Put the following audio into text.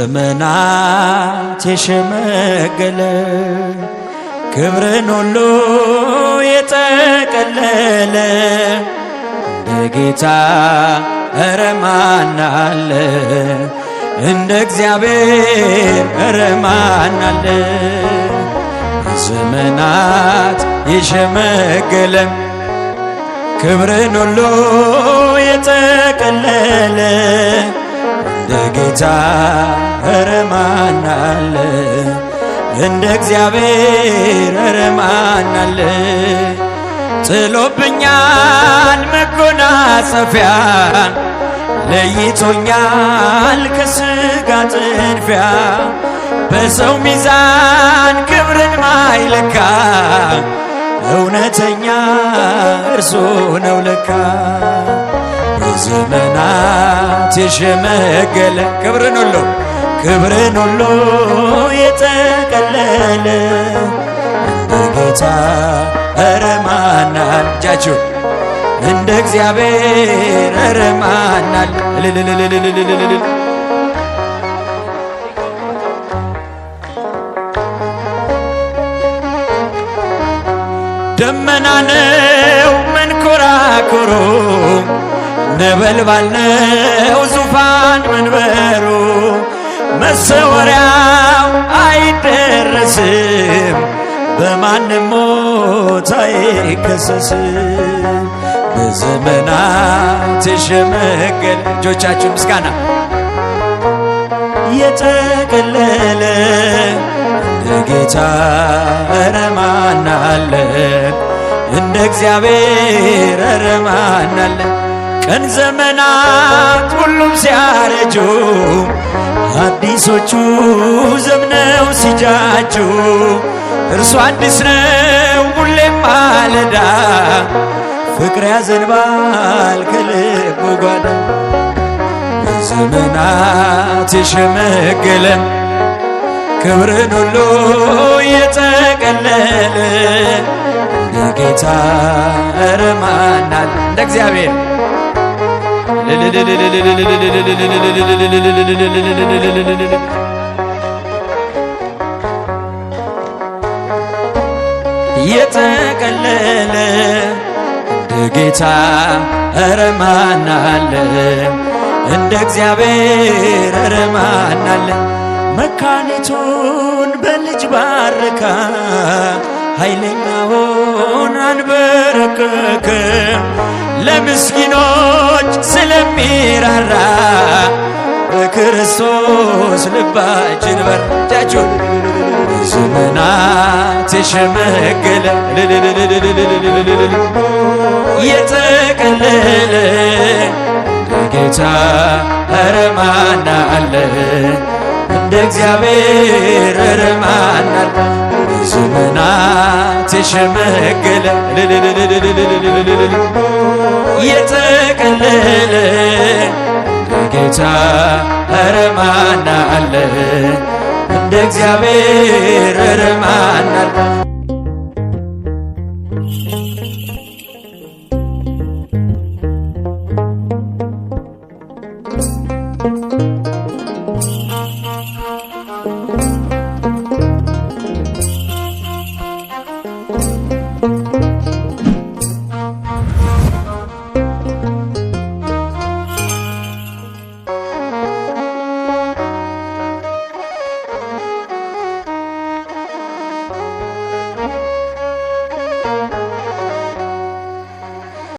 በዘመናት የሸመገለ ክብርን ሁሉ የጠቀለለ እንደ ጌታ ኧረ ማን አለ? እንደ እግዚአብሔር ኧረ ማን አለ? በዘመናት የሸመገለ ክብርን ሁሉ የጠቀለለ እንደ ጌታ ኧረ ማን አለ? እንደ እግዚአብሔር ኧረ ማን አለ? ጥሎብኛል መጎናጸፊያ ለይቶኛል ከሥጋ ጥድፊያ በሰው ሚዛን ክብርን ማይለካ እውነተኛ እርሱ ነው ለካ። በዘመናት የሸመገለ ክብርን ሁሉ የጠቀለለ እንደ ጌታ ኧረ ማን አለ? እጃችሁ እንደ እግዚአብሔር ኧረ ማን አለ? ደመና ነው መንኮራኩሩ ነበልባል ነው ዙፋን መንበሩ መሰወሪያው አይደረስም በማንም ሞት አይከሰስም። በዘመናት የሸመገለ እጆቻችሁ ምስጋና የጠቀለለ እንደ ጌታ ኧረ ማን አለ? እንደ እግዚአብሔር ኧረ ማን አለ? ቀን ዘመናት ሁሉም ሲያረጁ አዲሶቹ ዘምነው ሲጃጁ እርሱ አዲስ ነው ሁሌም ማለዳ ፍቅር ያዘንባል ከልቡ ጓዳ። በዘመናት የሸመገለ ክብርን ሁሉ የጠቀለለ እንደ ጌታ ኧረ ማን አለ? እንደ እግዚአብሔር የጠቀለለ እንደ ጌታ ኧረ ማን አለ? እንደ እግዚአብሔር ኧረ ማን አለ? መካኒቱን በልጅ ባረካ ኃይለኛውን አንበረከከ ለምስኪኖች ስለሚራራ በክርስቶስ ልባችን በርጃችሁን በዘመናት የሸመገለ የጠቀለለ ጌታ ኧረ ማን አለ? እንደ እግዚአብሔር ኧረ ማን አለ? በዘመናት የሸመገለ የጠቀለለ ጌታ ኧረ ማን አለ? እንደ እግዚአብሔር ኧረ